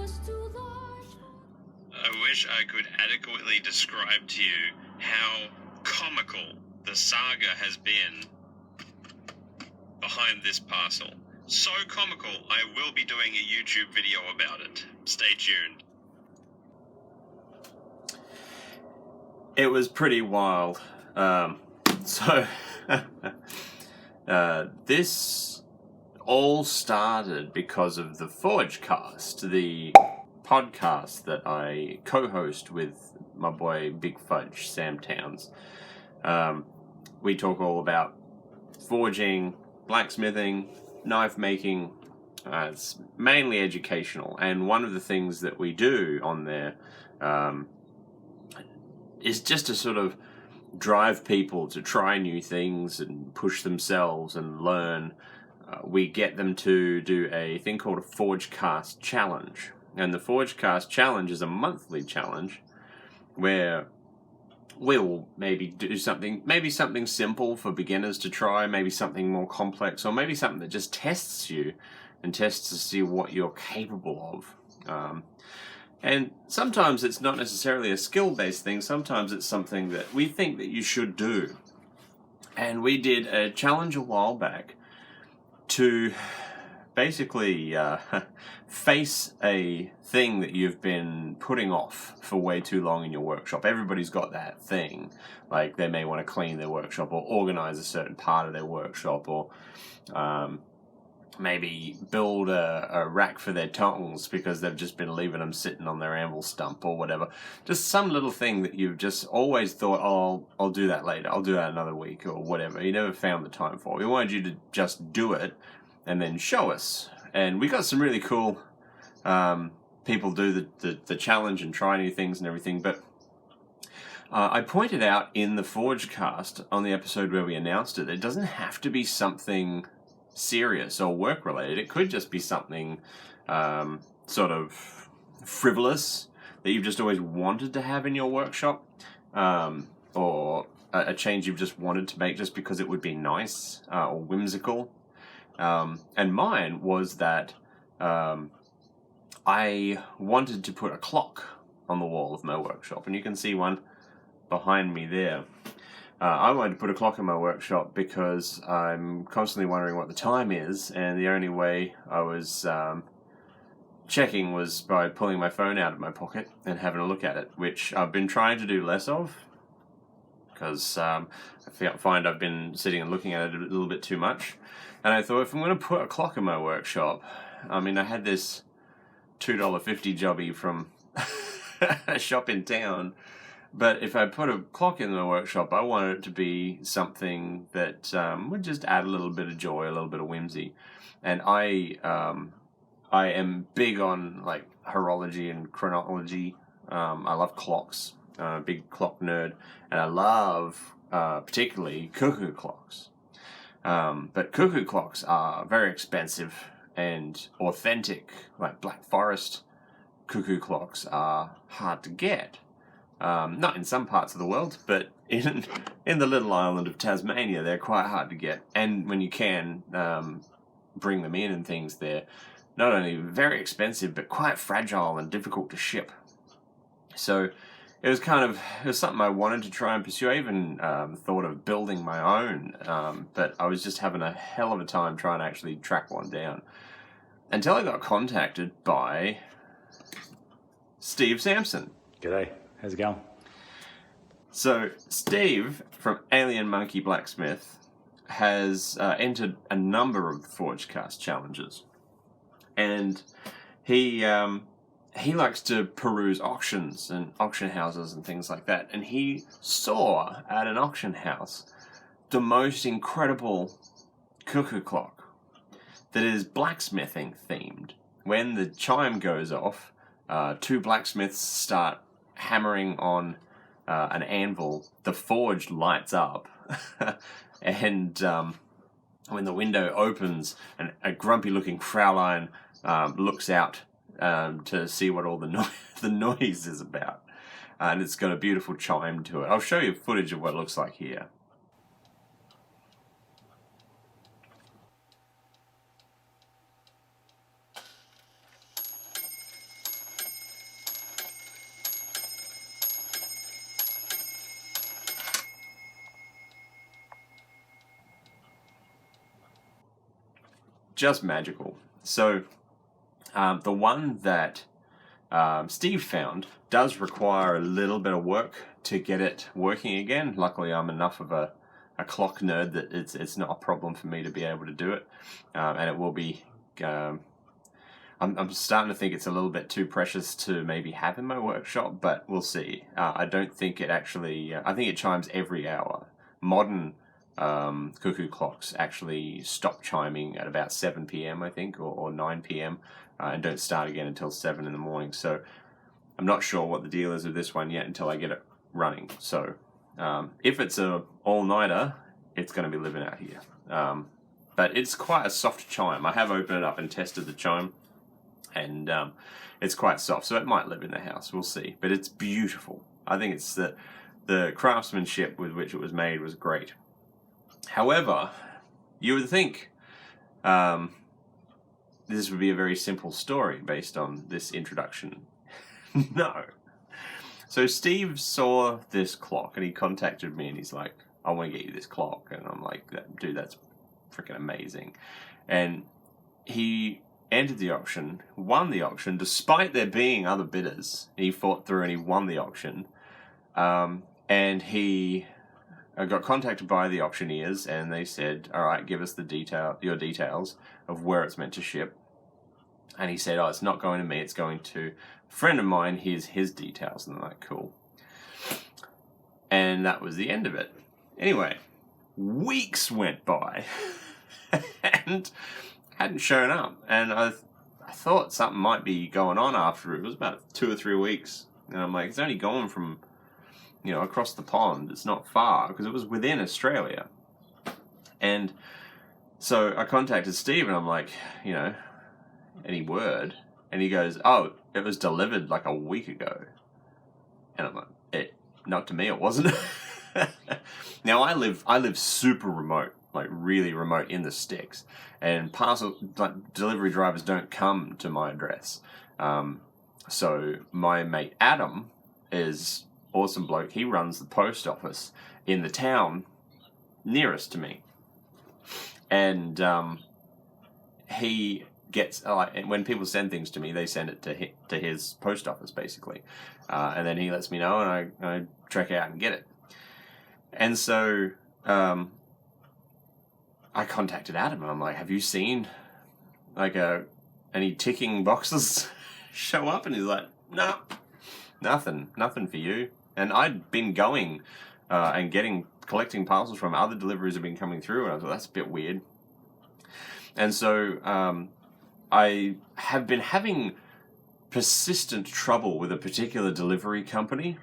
I wish I could adequately describe to you how comical the saga has been behind this parcel. So comical, I will be doing a YouTube video about it. Stay tuned. It was pretty wild. This all started because of the ForgeCast, the podcast that I co-host with my boy Big Fudge, Sam Towns. We talk all about forging, blacksmithing, knife making. It's mainly educational, and one of the things that we do on there is just to sort of drive people to try new things and push themselves and learn. We get them to do a thing called a ForgeCast challenge. And the ForgeCast challenge is a monthly challenge where we'll maybe do something, maybe something simple for beginners to try, maybe something more complex, or maybe something that just tests you and tests to see what you're capable of. And sometimes it's not necessarily a skill-based thing. Sometimes it's something that we think that you should do. And we did a challenge a while back to basically face a thing that you've been putting off for way too long in your workshop. Everybody's got that thing. Like they may want to clean their workshop or organize a certain part of their workshop, or maybe build a rack for their tongs because they've just been leaving them sitting on their anvil stump or whatever. Just some little thing that you've just always thought, oh, I'll do that later. I'll do that another week or whatever. You never found the time for it. We wanted you to just do it and then show us. And we got some really cool people do the challenge and try new things and everything. But I pointed out in the ForgeCast on the episode where we announced it, it doesn't have to be something serious or work related. It could just be something sort of frivolous that you've just always wanted to have in your workshop, or a change you've just wanted to make just because it would be nice or whimsical. And mine was that I wanted to put a clock on the wall of my workshop, and you can see one behind me there. I wanted to put a clock in my workshop because I'm constantly wondering what the time is, and the only way I was checking was by pulling my phone out of my pocket and having a look at it, which I've been trying to do less of because I find I've been sitting and looking at it a little bit too much. And I thought, if I'm going to put a clock in my workshop, I mean, I had this $2.50 jobby from a shop in town. But if I put a clock in the workshop, I wanted it to be something that would just add a little bit of joy, a little bit of whimsy. And I am big on like horology and chronology. I love clocks. I'm a big clock nerd, and I love particularly cuckoo clocks. But cuckoo clocks are very expensive, and authentic, like Black Forest cuckoo clocks, are hard to get. Not in some parts of the world, but in the little island of Tasmania, they're quite hard to get. And when you can bring them in and things, they're not only very expensive, but quite fragile and difficult to ship. So it was something I wanted to try and pursue. I even thought of building my own, but I was just having a hell of a time trying to actually track one down. Until I got contacted by Steve Sampson. G'day. How's it going? So, Steve from Alien Monkey Blacksmith has entered a number of the ForgeCast challenges. And he likes to peruse auctions and auction houses and things like that. And he saw at an auction house the most incredible cuckoo clock that is blacksmithing themed. When the chime goes off, two blacksmiths start hammering on an anvil, the forge lights up, and when the window opens, a grumpy-looking Fraulein looks out to see what all the noise is about, and it's got a beautiful chime to it. I'll show you footage of what it looks like here. just magical. So the one that Steve found does require a little bit of work to get it working again. Luckily, I'm enough of a clock nerd that it's not a problem for me to be able to do it, and it will be. I'm starting to think it's a little bit too precious to maybe have in my workshop, but we'll see. I don't think it actually. I think it chimes every hour. Modern cuckoo clocks actually stop chiming at about 7 p.m. I think, or 9 p.m. And don't start again until 7 in the morning. So I'm not sure what the deal is with this one yet until I get it running. So if it's a all-nighter, it's going to be living out here. But it's quite a soft chime. I have opened it up and tested the chime, and it's quite soft, so it might live in the house. We'll see. But it's beautiful. I think it's the craftsmanship with which it was made was great. However, you would think this would be a very simple story based on this introduction. No. So Steve saw this clock and he contacted me and he's like, I want to get you this clock. And I'm like, dude, that's freaking amazing. And he entered the auction, won the auction, despite there being other bidders. He fought through and he won the auction. And he got contacted by the auctioneers and they said, all right, give us your details of where it's meant to ship. And he said, oh, it's not going to me, it's going to a friend of mine, here's his details. And I'm like, cool. And that was the end of it. Anyway, weeks went by and hadn't shown up. And I thought something might be going on after it. It was about 2 or 3 weeks. And I'm like, it's only gone from, across the pond. It's not far, because it was within Australia. And so I contacted Steve and I'm like, any word? And he goes, oh, it was delivered like a week ago. And I'm like, not to me, it wasn't. Now I live super remote, like really remote in the sticks, and delivery drivers don't come to my address. So my mate Adam is awesome bloke. He runs the post office in the town nearest to me, and he gets when people send things to me, they send it to his post office basically, and then he lets me know, and I trek out and get it. And so I contacted Adam and I'm like, have you seen any ticking boxes show up? And he's like, no, nothing for you. And I'd been going and collecting parcels from other deliveries have been coming through, and I was like, that's a bit weird. And so I have been having persistent trouble with a particular delivery company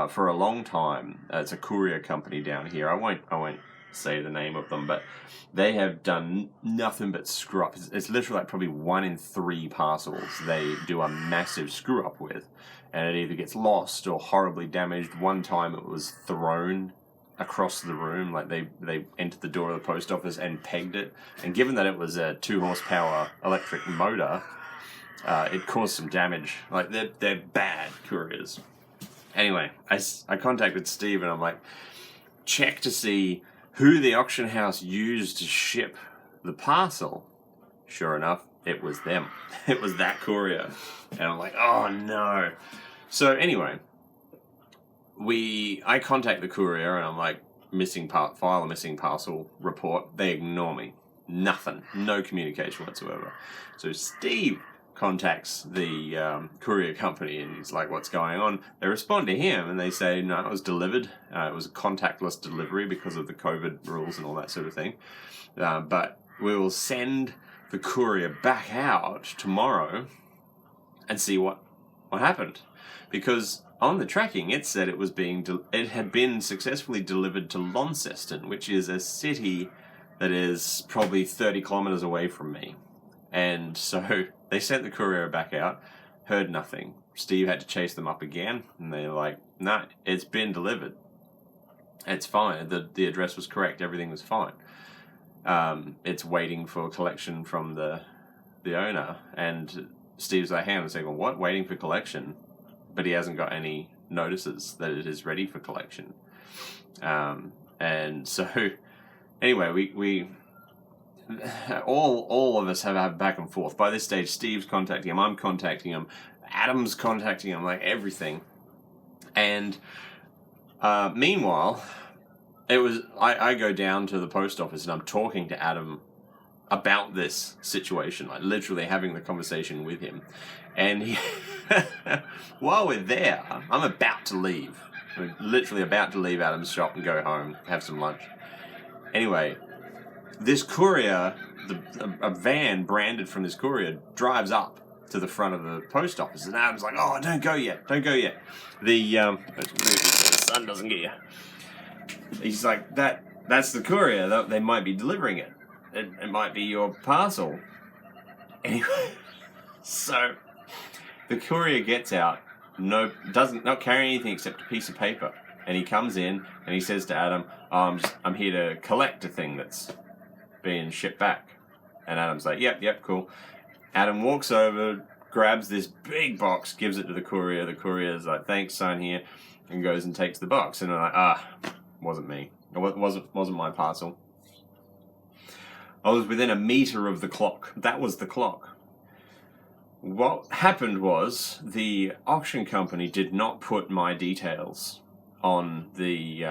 for a long time. It's a courier company down here. I won't say the name of them, but they have done nothing but screw up. It's literally like probably 1 in 3 parcels they do a massive screw up with, and it either gets lost or horribly damaged. One time it was thrown across the room, like they entered the door of the post office and pegged it, and given that it was a 2 horsepower electric motor, it caused some damage. Like they're bad couriers. Anyway, I contacted Steve and I'm like, check to see who the auction house used to ship the parcel. Sure enough, it was them. It was that courier. And I'm like, oh no. So anyway, I contact the courier and I'm like, file a missing parcel report. They ignore me. Nothing. No communication whatsoever. So Steve contacts the courier company and he's like, what's going on? They respond to him and they say, no, it was delivered. It was a contactless delivery because of the COVID rules and all that sort of thing. But we will send the courier back out tomorrow and see what happened. Because on the tracking, it said it had been successfully delivered to Launceston, which is a city that is probably 30 kilometers away from me. And so they sent the courier back out, heard nothing. Steve had to chase them up again, and they're like, nah, it's been delivered. It's fine. The address was correct. Everything was fine. It's waiting for collection from the owner. And Steve's like, hang on a second, what? Waiting for collection? But he hasn't got any notices that it is ready for collection. And so, anyway, we all of us have had back and forth. By this stage, Steve's contacting him, I'm contacting him, Adam's contacting him, like everything. And meanwhile, I go down to the post office and I'm talking to Adam about this situation, like literally having the conversation with him. And while we're there, I'm about to leave. I'm literally about to leave Adam's shop and go home, have some lunch. Anyway, this courier, a van branded from this courier, drives up to the front of the post office, and Adam's like, "Oh, don't go yet. The sun doesn't get you." He's like, "That's the courier. They might be delivering it. It might be your parcel." Anyway, so the courier gets out, not carry anything except a piece of paper, and he comes in and he says to Adam, "I'm here to collect a thing that's being shipped back." And Adam's like, yep, cool. Adam walks over, grabs this big box, gives it to the courier. The courier's like, "Thanks, sign here," and goes and takes the box. And I'm like, wasn't me. It wasn't my parcel. I was within a meter of the clock. That was the clock. What happened was the auction company did not put my details on the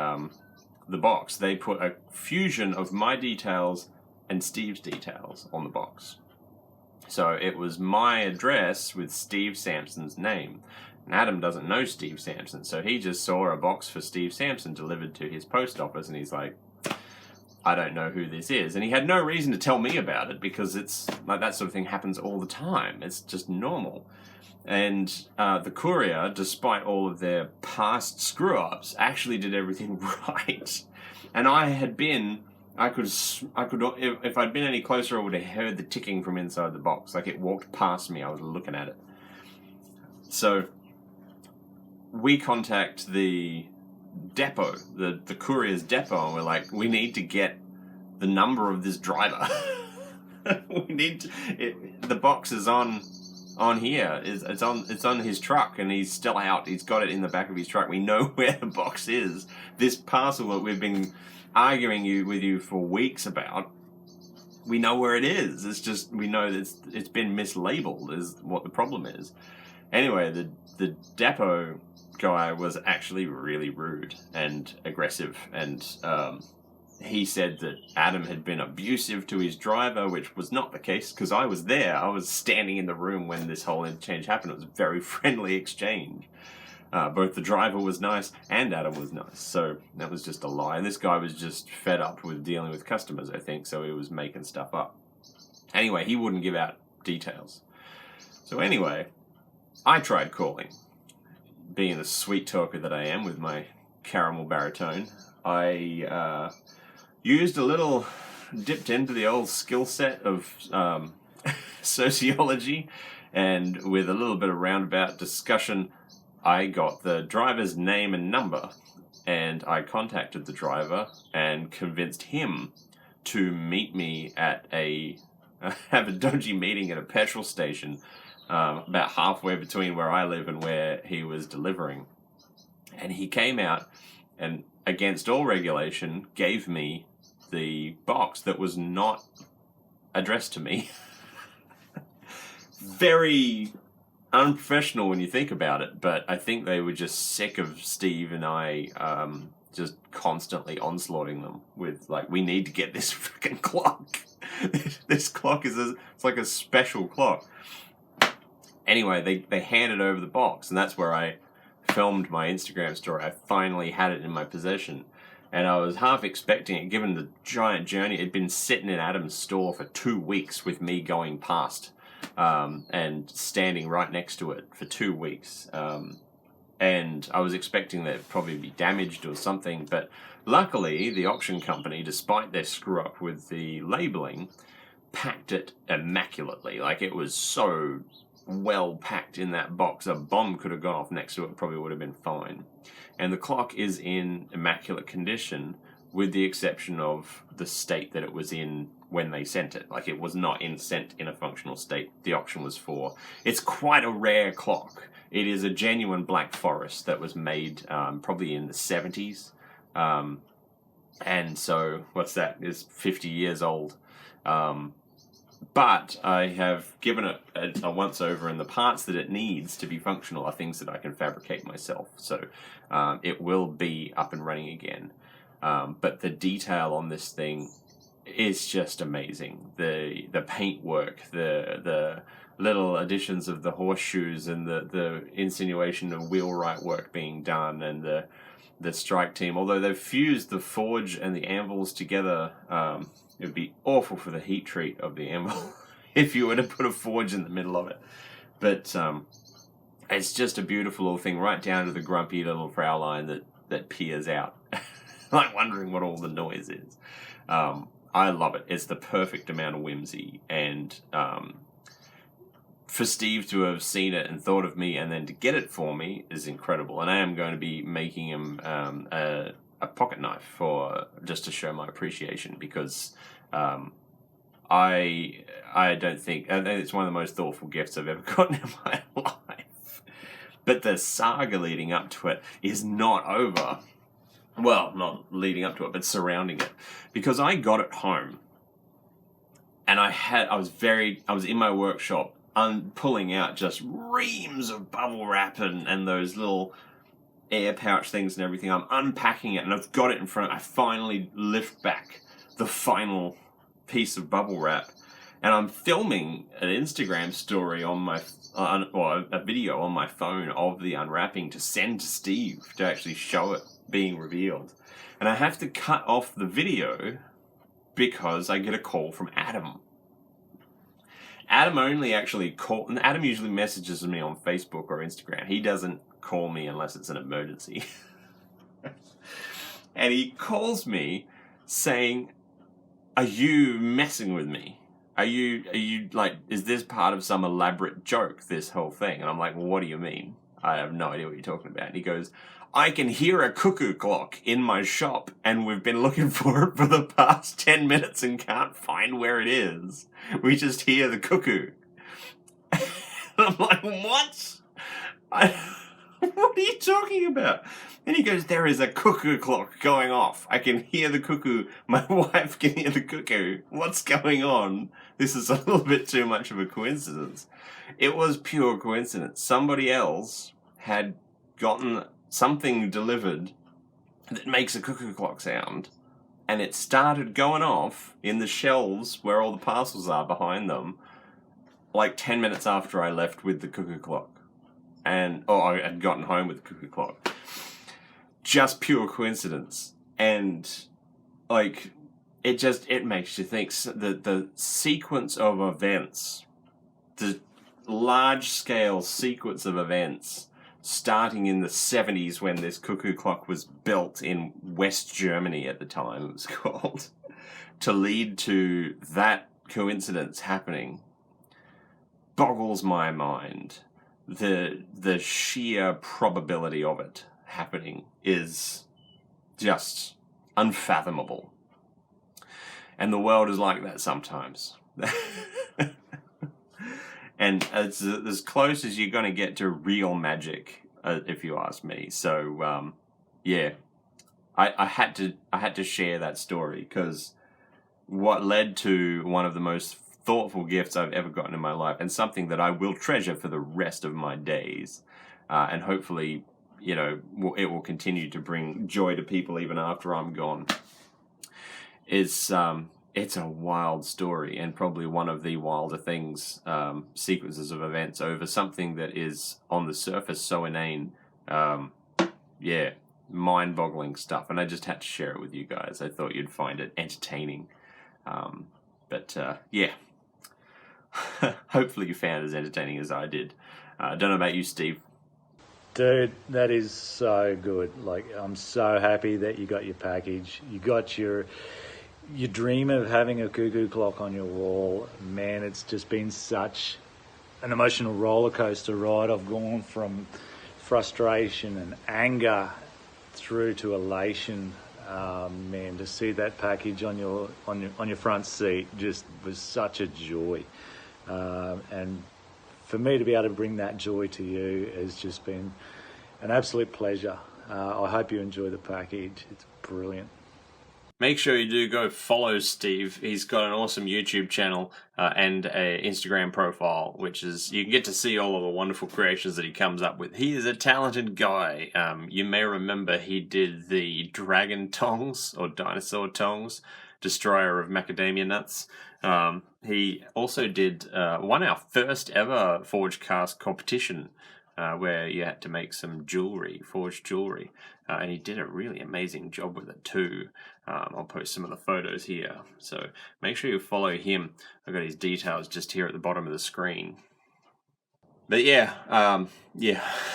box. They put a fusion of my details and Steve's details on the box. So it was my address with Steve Sampson's name. And Adam doesn't know Steve Sampson, so he just saw a box for Steve Sampson delivered to his post office, and he's like, "I don't know who this is." And he had no reason to tell me about it, because it's like that sort of thing happens all the time. It's just normal. And the courier, despite all of their past screw-ups, actually did everything right. And I could, if I'd been any closer, I would have heard the ticking from inside the box. Like, it walked past me, I was looking at it. So we contact the depot, the courier's depot, and we're like, "We need to get the number of this driver." The box is on here. It's on his truck, and he's still out. He's got it in the back of his truck. We know where the box is. This parcel that we've been arguing with you for weeks about, we know where it is. It's just, we know that it's been mislabeled is what the problem is. Anyway, the depot guy was actually really rude and aggressive, and he said that Adam had been abusive to his driver, which was not the case, because I was there. I was standing in the room when this whole exchange happened. It was a very friendly exchange. Both the driver was nice and Adam was nice, so that was just a lie. And this guy was just fed up with dealing with customers, I think, so he was making stuff up. Anyway, he wouldn't give out details. So anyway, I tried calling. Being the sweet talker that I am with my caramel baritone, I dipped into the old skill set of sociology, and with a little bit of roundabout discussion, I got the driver's name and number, and I contacted the driver and convinced him to meet me at have a dodgy meeting at a petrol station, about halfway between where I live and where he was delivering. And he came out and, against all regulation, gave me the box that was not addressed to me. Very unprofessional when you think about it, but I think they were just sick of Steve and I just constantly onslaughting them with, like, "We need to get this freaking clock." This clock it's like a special clock. Anyway, they handed over the box, and that's where I filmed my Instagram story. I finally had it in my possession, and I was half expecting it, given the giant journey. It'd been sitting in Adam's store for 2 weeks with me going past and standing right next to it for 2 weeks. And I was expecting that it'd probably be damaged or something, but luckily the auction company, despite their screw up with the labeling, packed it immaculately. Like, it was so well packed in that box, a bomb could have gone off next to it, probably would have been fine. And the clock is in immaculate condition, with the exception of the state that it was in when they sent it. Like, it was not sent in a functional state. The auction was for. It's quite a rare clock. It is a genuine Black Forest that was made probably in the 70s. And so, what's that? It's 50 years old. But I have given it a once over, and the parts that it needs to be functional are things that I can fabricate myself. So it will be up and running again. But the detail on this thing is just amazing. The paintwork, the little additions of the horseshoes, and the insinuation of wheelwright work being done, and the strike team. Although they've fused the forge and the anvils together, it would be awful for the heat treat of the anvil if you were to put a forge in the middle of it. But it's just a beautiful little thing, right down to the grumpy little Fraulein that peers out, like wondering what all the noise is. I love it. It's the perfect amount of whimsy, and for Steve to have seen it and thought of me and then to get it for me is incredible. And I am going to be making him a pocket knife for just to show my appreciation, because I don't think it's one of the most thoughtful gifts I've ever gotten in my life. But the saga leading up to it is not over. Well, not leading up to it, but surrounding it, because I got it home, and I was in my workshop pulling out just reams of bubble wrap and those little air pouch things and everything. I'm unpacking it, and I've got it in front. I finally lift back the final piece of bubble wrap, and I'm filming an Instagram story on my or a video on my phone of the unwrapping to send to Steve to actually show it being revealed. And I have to cut off the video because I get a call from Adam. Adam only actually call, and Adam usually messages me on Facebook or Instagram. He doesn't call me unless it's an emergency. And he calls me saying, "Are you messing with me? Are you like, is this part of some elaborate joke, this whole thing?" And I'm like, "Well, what do you mean? I have no idea what you're talking about." And he goes, "I can hear a cuckoo clock in my shop, and we've been looking for it for the past 10 minutes and can't find where it is. We just hear the cuckoo." And I'm like, "What? What are you talking about?" And he goes, "There is a cuckoo clock going off. I can hear the cuckoo. My wife can hear the cuckoo. What's going on? This is a little bit too much of a coincidence." It was pure coincidence. Somebody else had gotten something delivered that makes a cuckoo clock sound, and it started going off in the shelves where all the parcels are behind them, like 10 minutes after I left with the cuckoo clock. I had gotten home with the cuckoo clock. Just pure coincidence. And like, it makes you think. The sequence of events, the large scale sequence of events, starting in the 70s when this cuckoo clock was built in West Germany at the time, it was called, to lead to that coincidence happening, boggles my mind. The sheer probability of it happening is just unfathomable. And the world is like that sometimes. And it's as close as you're going to get to real magic, if you ask me. So, yeah, I had to share that story, because what led to one of the most thoughtful gifts I've ever gotten in my life, and something that I will treasure for the rest of my days, and hopefully, it will continue to bring joy to people even after I'm gone. It's a wild story, and probably one of the wilder things, sequences of events over something that is on the surface so inane. Mind-boggling stuff, and I just had to share it with you guys. I thought you'd find it entertaining. Hopefully you found it as entertaining as I did. I don't know about you, Steve. Dude, that is so good. Like, I'm so happy that you got your package. You got your dream of having a cuckoo clock on your wall. Man, it's just been such an emotional roller coaster ride. I've gone from frustration and anger through to elation. Man, to see that package on your front seat just was such a joy. And for me to be able to bring that joy to you has just been an absolute pleasure. I hope you enjoy the package. It's brilliant. make sure you do go follow Steve. He's got an awesome YouTube channel and a Instagram profile, which is, you can get to see all of the wonderful creations that he comes up with. He is a talented guy. You may remember he did the dragon tongs, or dinosaur tongs, destroyer of macadamia nuts. He also won our first ever ForgeCast competition, where you had to make some jewelry, forged jewelry, and he did a really amazing job with it too. I'll post some of the photos here, so make sure you follow him. I've got his details just here at the bottom of the screen. But yeah,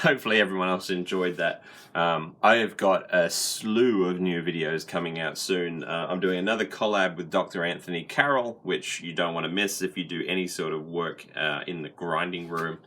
hopefully everyone else enjoyed that. I have got a slew of new videos coming out soon. I'm doing another collab with Dr. Anthony Carroll, which you don't want to miss if you do any sort of work in the grinding room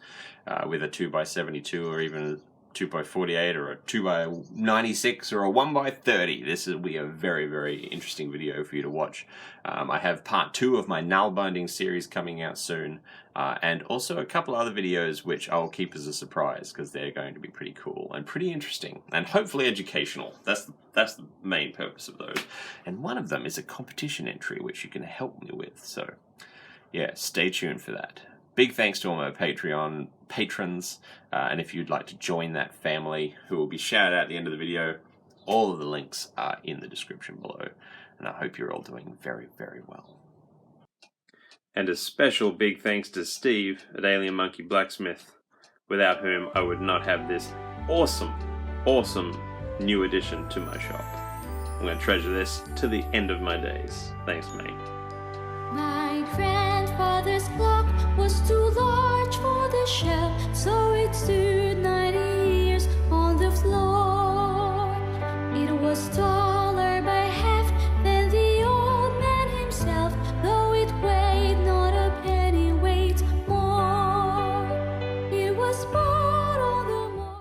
with a 2x72 or even a 2x48 or a 2x96 or a 1x30. This will be a very, very interesting video for you to watch. I have part 2 of my nail binding series coming out soon, and also a couple other videos which I'll keep as a surprise because they're going to be pretty cool and pretty interesting and hopefully educational. That's the main purpose of those. And one of them is a competition entry which you can help me with. So yeah, stay tuned for that. Big thanks to all my Patreon patrons, and if you'd like to join that family, who will be shouted out at the end of the video, all of the links are in the description below, and I hope you're all doing very, very well. And a special big thanks to Steve at Alien Monkey Blacksmith, without whom I would not have this awesome, awesome new addition to my shop. I'm going to treasure this to the end of my days. Thanks, mate. My grandfather's clock was too large for the shelf, so it stood